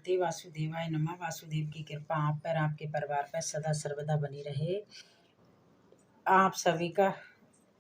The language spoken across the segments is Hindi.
भगवते वासुदेवाय नमः। वासुदेव की कृपा आप पर, आपके परिवार पर सदा सर्वदा बनी रहे। आप सभी का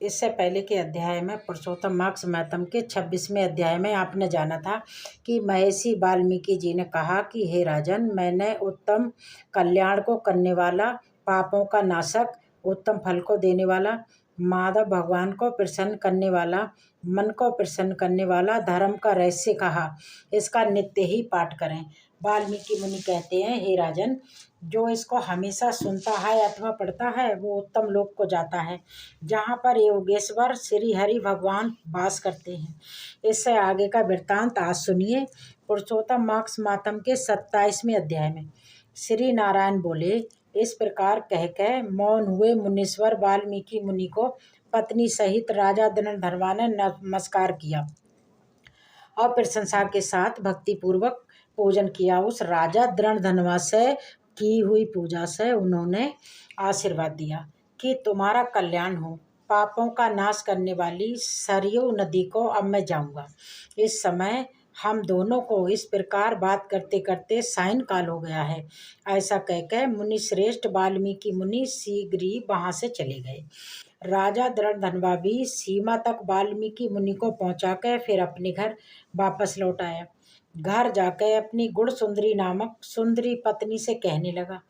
इससे पहले के अध्याय में पुरुषोत्तम मार्क्स महत्म के 26वें अध्याय में आपने जाना था कि महर्षि वाल्मीकि जी ने कहा कि हे राजन, मैंने उत्तम कल्याण को करने वाला, पापों का नाशक, उत्तम फल को देने वाला, माधव भगवान को प्रसन्न करने वाला, मन को प्रसन्न करने वाला धर्म का रहस्य कहा। इसका नित्य ही पाठ करें। वाल्मीकि मुनि कहते हैं, हे राजन, जो इसको हमेशा सुनता है अथवा पढ़ता है वो उत्तम लोक को जाता है, जहाँ पर योगेश्वर श्री हरि भगवान वास करते हैं। इससे आगे का वृत्तांत आज सुनिए। पुरुषोत्तम मार्क्स मातम के 27वें अध्याय में श्री नारायण बोले, इस प्रकार कह के मौन हुए मुनीश्वर वाल्मीकि मुनि को पत्नी सहित राजा धनधर्वा ने नमस्कार किया और प्रशंसा के साथ भक्ति पूर्वक पूजन किया। उस राजा धनधर्वा से की हुई पूजा से उन्होंने आशीर्वाद दिया कि तुम्हारा कल्याण हो। पापों का नाश करने वाली सरयू नदी को अब मैं जाऊंगा। इस समय हम दोनों को इस प्रकार बात करते करते सायं काल हो गया है। ऐसा कहकर मुनि श्रेष्ठ वाल्मीकि मुनि शीघ्र ही वहां से चले गए। राजा धनधर्वा भी सीमा तक वाल्मीकि मुनि को पहुंचाकर फिर अपने घर वापस लौट आया। घर जाकर अपनी गुण सुंदरी नामक सुंदरी पत्नी से कहने लगा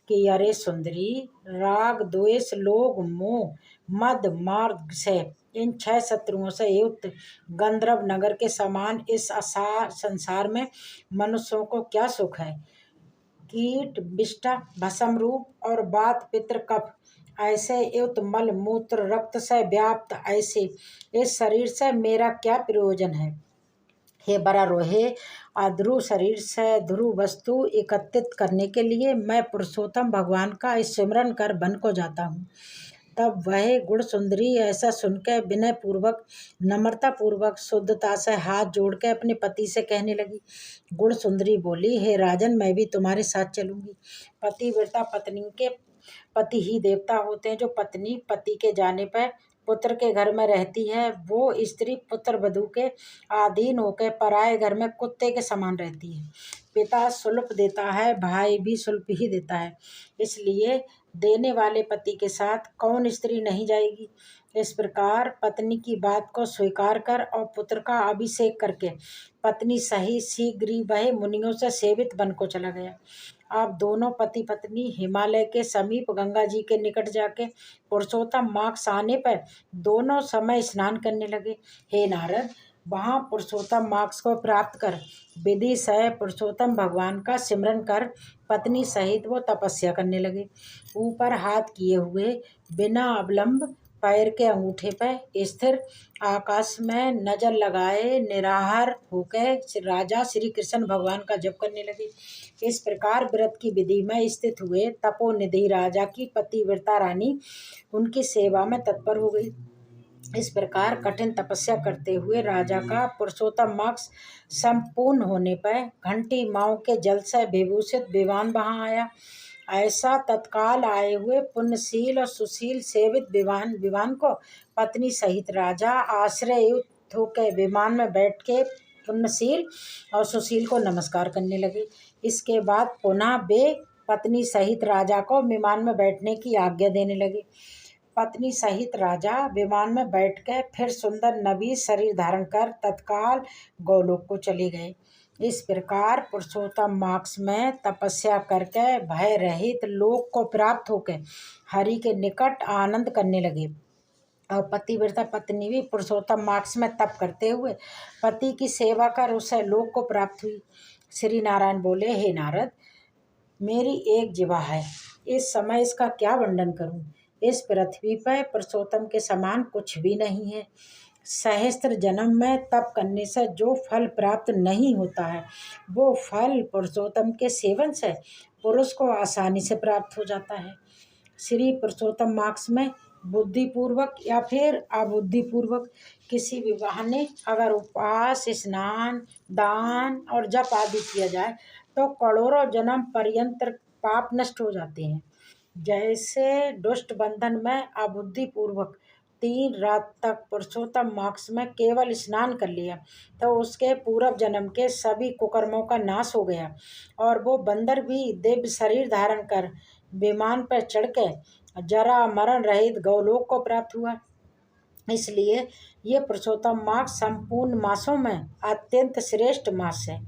कि अरे सुंदरी, राग द्वेष लोभ मोह मद मार्ग से इन 6 शत्रुओं से युक्त गंधर्व नगर के समान इस असार संसार में मनुष्यों को क्या सुख है। कीट विष्ठा भस्म रूप और वात पित्र कफ ऐसे युक्त मल मूत्र रक्त से व्याप्त ऐसे इस शरीर से मेरा क्या प्रयोजन है। हे बरा रोहे, अध्रुव शरीर से ध्रुव वस्तु एकत्रित करने के लिए मैं पुरुषोत्तम भगवान का स्मरण कर वन को जाता हूँ। तब वह गुण सुंदरी ऐसा सुनकर विनय पूर्वक नम्रता पूर्वक शुद्धता से हाथ जोड़ के अपने पति से कहने लगी। गुण सुंदरी बोली, हे राजन, मैं भी तुम्हारे साथ चलूंगी। पतिव्रता पत्नी के पति ही देवता होते हैं। जो पत्नी पति के जाने पर पुत्र के घर में रहती है वो स्त्री पुत्र वधू के अधीन होकर पराये घर में कुत्ते के समान रहती है। पिता शुल्क देता है, भाई भी शुल्क ही देता है, इसलिए देने वाले पति के साथ कौन स्त्री नहीं जाएगी। इस प्रकार पत्नी की बात को स्वीकार कर और पुत्र का अभिषेक करके पत्नी सही शीघ्र ही वह मुनियों से सेवित वन को चला गया। अब दोनों पति पत्नी हिमालय के समीप गंगा जी के निकट जाके पुरुषोत्तम मार्क्स आने पर दोनों समय स्नान करने लगे। हे नारद, वहाँ पुरुषोत्तम मार्क्स को प्राप्त कर विधि से पुरुषोत्तम भगवान का सिमरन कर पत्नी सहित वो तपस्या करने लगे। ऊपर हाथ किए हुए बिना अवलंब पैर के अंगूठे पर स्थिर आकाश में नजर लगाए निराहार होकर राजा श्री कृष्ण भगवान का जप करने लगे। इस प्रकार व्रत की विधि में स्थित हुए तपोनिधि राजा की पतिव्रता रानी उनकी सेवा में तत्पर हो गई। इस प्रकार कठिन तपस्या करते हुए राजा का पुरुषोत्तम मार्क्स संपूर्ण होने पर घंटी माऊ के जल से विभूषित विमान वहां आया। ऐसा तत्काल आए हुए पुण्यशील और सुशील सेवित विमान को पत्नी सहित राजा आश्रय युक्त होकर विमान में बैठ के पुण्यशील और सुशील को नमस्कार करने लगे। इसके बाद पुनः वे पत्नी सहित राजा को विमान में बैठने की आज्ञा देने लगे। पत्नी सहित राजा विमान में बैठकर फिर सुंदर नवी शरीर धारण कर तत्काल गोलोक को चले गए। इस प्रकार पुरुषोत्तम मार्क्स में तपस्या करके भय रहित लोक को प्राप्त होकर हरि के निकट आनंद करने लगे। और पतिव्रता पत्नी भी पुरुषोत्तम मार्क्स में तप करते हुए पति की सेवा कर उसे लोक को प्राप्त हुई। श्री नारायण बोले, हे नारद, मेरी एक जिह्वा है, इस समय इसका क्या वर्णन करूं। इस पृथ्वी पर पुरुषोत्तम के समान कुछ भी नहीं है। सहस्त्र जन्म में तप करने से जो फल प्राप्त नहीं होता है वो फल पुरुषोत्तम के सेवन से पुरुष को आसानी से प्राप्त हो जाता है। श्री पुरुषोत्तम मार्क्स में बुद्धिपूर्वक या फिर अबुद्धिपूर्वक किसी भी बहाने अगर उपवास, स्नान, दान और जप आदि किया जाए तो करोड़ों जन्म पर्यंत पाप नष्ट हो जाते हैं। जैसे दुष्ट बंधन में अबुद्धिपूर्वक 3 रात तक पुरुषोत्तम मास में केवल स्नान कर लिया तो उसके पूर्व जन्म के सभी कुकर्मों का नाश हो गया और वो बंदर भी दिव्य शरीर धारण कर विमान पर चढ़ के जरा मरण रहित गौलोक को प्राप्त हुआ। इसलिए ये पुरुषोत्तम मास संपूर्ण मासों में अत्यंत श्रेष्ठ मास है,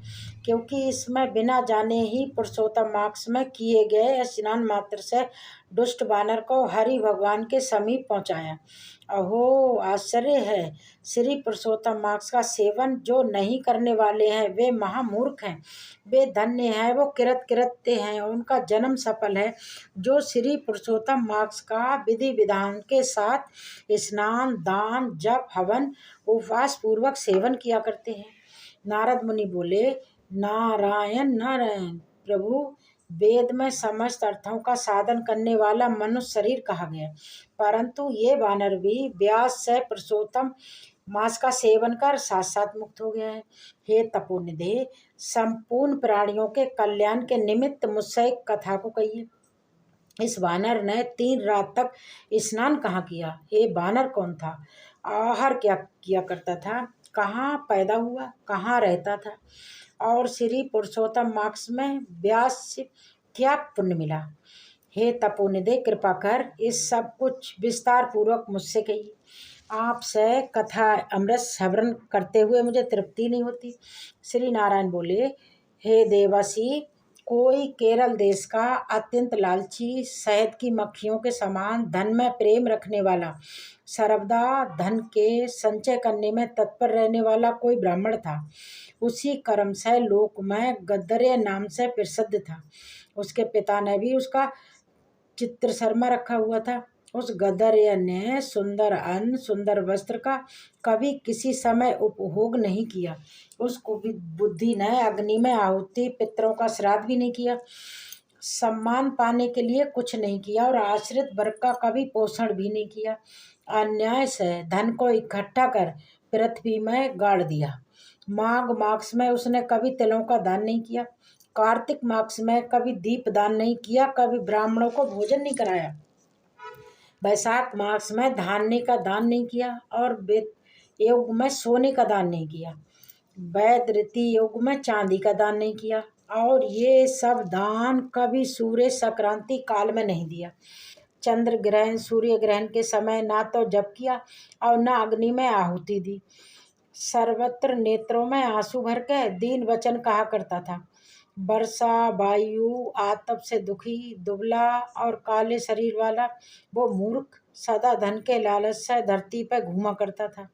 क्योंकि इसमें बिना जाने ही पुरुषोत्तम मास में किए गए स्नान मात्र से दुष्ट बानर को हरि भगवान के समीप पहुंचाया। अहो आश्चर्य है, श्री पुरुषोत्तम मास का सेवन जो नहीं करने वाले हैं वे महामूर्ख हैं, वे धन्य हैं, वो किरत किरते हैं, उनका जन्म सफल है जो श्री पुरुषोत्तम मास का विधि विधान के साथ स्नान दान जप हवन उपवास पूर्वक सेवन किया करते हैं। नारद मुनि बोले, नारायण नारायण प्रभु, वेद में समस्त अर्थों का साधन करने वाला मनुष्य शरीर कहा गया, परंतु ये वानर भी व्यास से पुरुषोत्तम मांस का सेवन कर साथ साथ मुक्त हो गया है। हे तपोनिधे, संपूर्ण प्राणियों के कल्याण के निमित्त मुझसे एक कथा को कहिए। इस वानर ने 3 रात तक स्नान कहाँ किया? ये वानर कौन था? आहार क्या किया करता था? कहाँ पैदा हुआ? कहाँ रहता था? और श्री पुरुषोत्तम मास में व्यास से क्या पुण्य मिला? हे तपोनिधे, कृपा कर इस सब कुछ विस्तार पूर्वक मुझसे कहिए। आपसे कथा अमृत श्रवण करते हुए मुझे तृप्ति नहीं होती। श्री नारायण बोले, हे देवासी, कोई केरल देश का अत्यंत लालची शहद की मक्खियों के समान धन में प्रेम रखने वाला, सर्वदा धन के संचय करने में तत्पर रहने वाला कोई ब्राह्मण था। उसी कर्म से लोक में गद्दर्य नाम से प्रसिद्ध था। उसके पिता ने भी उसका चित्र शर्मा रखा हुआ था। उस गदर्य ने सुंदर अन्न सुंदर वस्त्र का कभी किसी समय उपभोग नहीं किया। उसको भी बुद्धि ने अग्नि में आहुति पितरों का श्राद्ध भी नहीं किया, सम्मान पाने के लिए कुछ नहीं किया और आश्रित वर्ग का कभी पोषण भी नहीं किया। अन्याय से धन को इकट्ठा कर पृथ्वी में गाड़ दिया। माघ मास में उसने कभी तिलों का दान नहीं किया, कार्तिक मास में कभी दीप दान नहीं किया, कभी ब्राह्मणों को भोजन नहीं कराया, वैशाख मास में धान्य का दान नहीं किया और वेद युग में सोने का दान नहीं किया, वैद रीति युग में चांदी का दान नहीं किया और ये सब दान कभी सूर्य संक्रांति काल में नहीं दिया। चंद्र ग्रहण सूर्य ग्रहण के समय ना तो जप किया और ना अग्नि में आहुति दी। सर्वत्र नेत्रों में आंसू भर के दीन वचन कहा करता था। वर्षा वायु आतप से दुखी दुबला और काले शरीर वाला वो मूर्ख सदा धन के लालच से धरती पर घूमा करता था।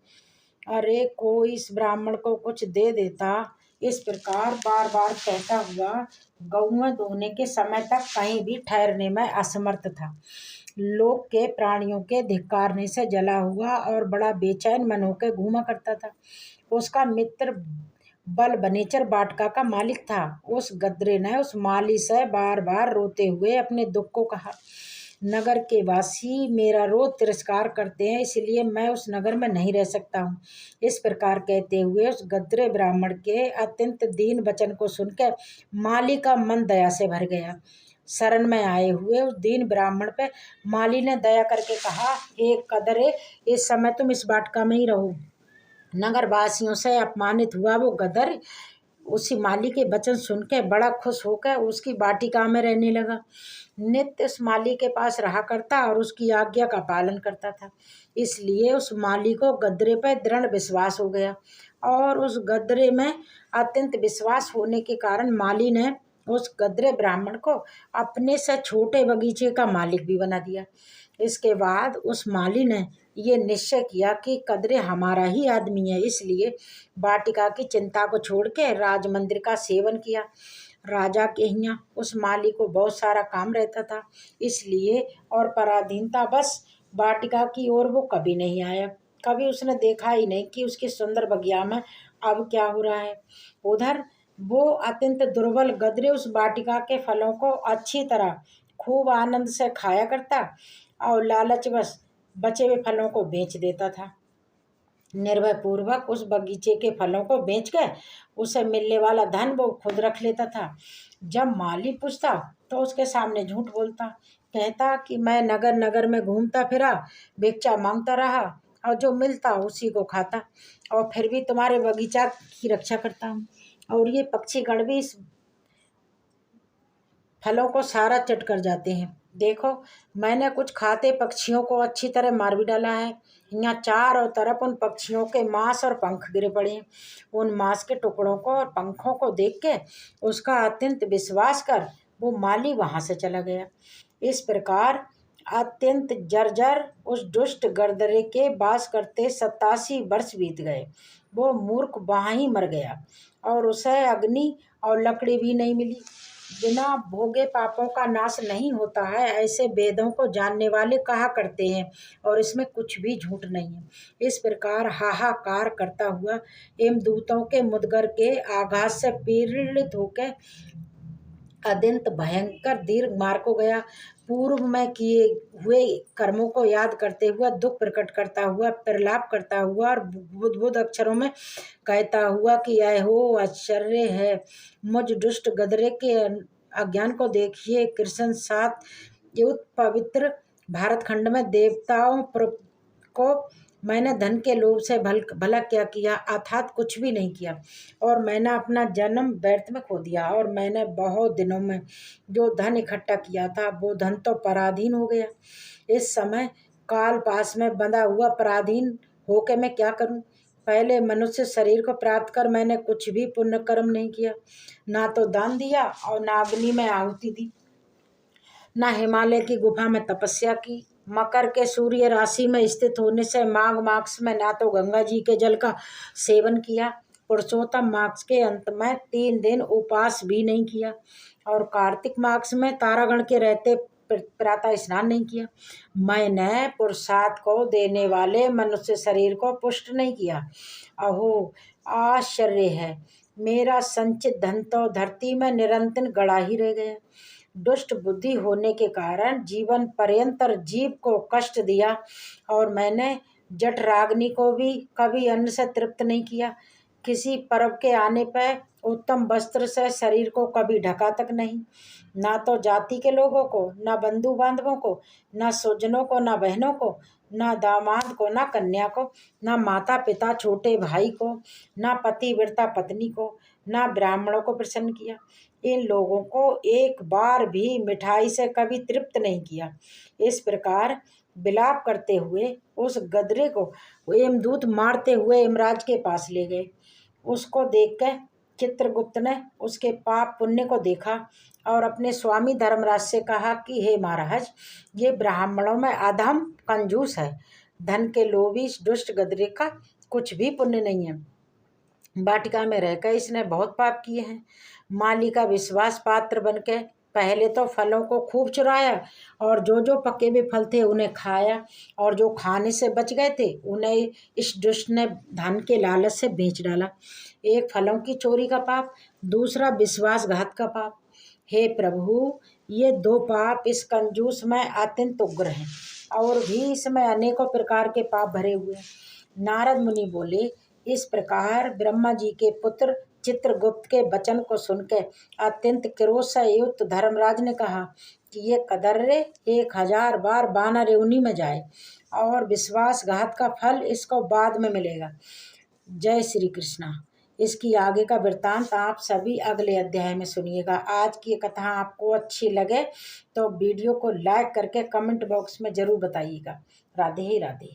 अरे कोई इस ब्राह्मण को कुछ दे देता, इस प्रकार बार बार कहता हुआ गौएं दोहने के समय तक कहीं भी ठहरने में असमर्थ था। लोक के प्राणियों के धिक्कारने से जला हुआ और बड़ा बेचैन मन होकर घूमा करता था। उसका मित्र बल बनेचर बाटका का मालिक था। उस गद्रे ने उस माली से बार बार रोते हुए अपने दुख को कहा, नगर के वासी मेरा रोज तिरस्कार करते हैं, इसलिए मैं उस नगर में नहीं रह सकता हूँ। इस प्रकार कहते हुए उस गद्रे ब्राह्मण के अत्यंत दीन वचन को सुनकर माली का मन दया से भर गया। शरण में आए हुए उस दीन ब्राह्मण पे माली ने दया करके कहा, हे कदरे, इस समय तुम इस बाटका में ही रहो। नगर वासियों से अपमानित हुआ वो गदर उसी माली के वचन सुनकर बड़ा खुश होकर उसकी वाटिका में रहने लगा। नित्य उस माली के पास रहा करता और उसकी आज्ञा का पालन करता था। इसलिए उस माली को गदरे पर दृढ़ विश्वास हो गया और उस गदरे में अत्यंत विश्वास होने के कारण माली ने उस गदरे ब्राह्मण को अपने से छोटे बगीचे का मालिक भी बना दिया। इसके बाद उस माली ने ये निश्चय किया कि कदरे हमारा ही आदमी है, इसलिए वाटिका की चिंता को छोड़ के राज मंदिर का सेवन किया। राजा के यहाँ उस माली को बहुत सारा काम रहता था, इसलिए और पराधीनता बस वाटिका की ओर वो कभी नहीं आया। कभी उसने देखा ही नहीं कि उसके सुंदर बगिया में अब क्या हो रहा है। उधर वो अत्यंत दुर्बल गदरे उस वाटिका के फलों को अच्छी तरह खूब आनंद से खाया करता और लालचवश बचे हुए फलों को बेच देता था। निर्भय पूर्वक उस बगीचे के फलों को बेच के उसे मिलने वाला धन वो खुद रख लेता था। जब माली पूछता तो उसके सामने झूठ बोलता, कहता कि मैं नगर नगर में घूमता फिरा, भिक्षा मांगता रहा और जो मिलता उसी को खाता, और फिर भी तुम्हारे बगीचा की रक्षा करता हूँ। और ये पक्षीगण भी इस फलों को सारा चट कर जाते हैं। देखो, मैंने कुछ खाते पक्षियों को अच्छी तरह मार भी डाला है। यहाँ चारों तरफ उन पक्षियों के मांस और पंख गिरे पड़े हैं। उन मांस के टुकड़ों को और पंखों को देख के उसका अत्यंत विश्वास कर वो माली वहां से चला गया। इस प्रकार अत्यंत जर्जर उस दुष्ट गरदरे के वास करते 87 वर्ष बीत गए। वो मूर्ख वहाँ ही मर गया और उसे अग्नि और लकड़ी भी नहीं मिली। बिना भोगे पापों का नाश नहीं होता है, ऐसे वेदों को जानने वाले कहा करते हैं, और इसमें कुछ भी झूठ नहीं है। इस प्रकार हाहाकार करता हुआ यमदूतों के मुदगर के आघात से पीड़ित होकर अत्यंत भयंकर दीर्घ मार्ग को गया। पूर्व में किए हुए कर्मों को याद करते हुआ, दुख प्रकट करता हुआ, प्रलाप करता हुआ और बुद्ध अक्षरों में कहता हुआ कि यह हो आश्चर्य है, मुझ दुष्ट गदरे के अज्ञान को देखिए। कृष्ण 7 युद्ध पवित्र भारत खंड में देवताओं को मैंने धन के लोभ से भला क्या किया, अर्थात कुछ भी नहीं किया, और मैंने अपना जन्म व्यर्थ में खो दिया, और मैंने बहुत दिनों में जो धन इकट्ठा किया था वो धन तो पराधीन हो गया। इस समय काल पास में बंधा हुआ पराधीन होकर मैं क्या करूं? पहले मनुष्य शरीर को प्राप्त कर मैंने कुछ भी पुण्य कर्म नहीं किया, ना तो दान दिया और ना अग्नि में आहुति दी, ना हिमालय की गुफा में तपस्या की, मकर के सूर्य राशि में स्थित होने से माघ मास में ना तो गंगा जी के जल का सेवन किया, पुरुषोत्तम मास के अंत में 3 दिन उपवास भी नहीं किया, और कार्तिक मास में तारागण के रहते प्रातः स्नान नहीं किया। मैंने पुरुषार्थ को देने वाले मनुष्य शरीर को पुष्ट नहीं किया। अहो आश्चर्य है, मेरा संचित धन तो धरती में निरंतर गड़ा ही रह गया। दुष्ट बुद्धि होने के कारण जीवन पर्यंत जीव को कष्ट दिया, और मैंने जठराग्नि को भी कभी अन्न से तृप्त नहीं किया। किसी पर्व के आने पर उत्तम वस्त्र से शरीर को कभी ढका तक नहीं, ना तो जाति के लोगों को, ना बंधु बांधवों को, ना स्वजनों को, ना बहनों को, ना दामाद को, ना कन्या को, ना माता पिता छोटे भाई को, ना पतिव्रता पत्नी को, ना ब्राह्मणों को प्रसन्न किया। इन लोगों को एक बार भी मिठाई से कभी तृप्त नहीं किया। इस प्रकार विलाप करते हुए उस गदरे को यमदूत मारते हुए यमराज के पास ले गए। उसको देखकर चित्रगुप्त ने उसके पाप पुण्य को देखा और अपने स्वामी धर्मराज से कहा कि हे महाराज, ये ब्राह्मणों में अधम कंजूस है, धन के लोभी दुष्ट गदरे का कुछ भी पुण्य नहीं है। वाटिका में रहकर इसने बहुत पाप किए हैं। माली का विश्वास पात्र बनकर पहले तो फलों को खूब चुराया, और जो जो पके हुए फल थे उन्हें खाया, और जो खाने से बच गए थे उन्हें इस दुष्ट ने धन के लालच से बेच डाला। एक फलों की चोरी का पाप, दूसरा विश्वासघात का पाप। हे प्रभु, ये 2 पाप इस कंजूस में अत्यंत उग्र हैं, और भी इसमें अनेकों प्रकार के पाप भरे हुए हैं। नारद मुनि बोले, इस प्रकार ब्रह्मा जी के पुत्र चित्रगुप्त के वचन को सुनकर अत्यंत क्रोध से युक्त धर्मराज ने कहा कि ये कदर्रे 1000 बार वानर योनि में जाए, और विश्वासघात का फल इसको बाद में मिलेगा। जय श्री कृष्णा। इसकी आगे का वृत्तांत आप सभी अगले अध्याय में सुनिएगा। आज की कथा आपको अच्छी लगे तो वीडियो को लाइक करके कमेंट बॉक्स में ज़रूर बताइएगा। राधे राधे।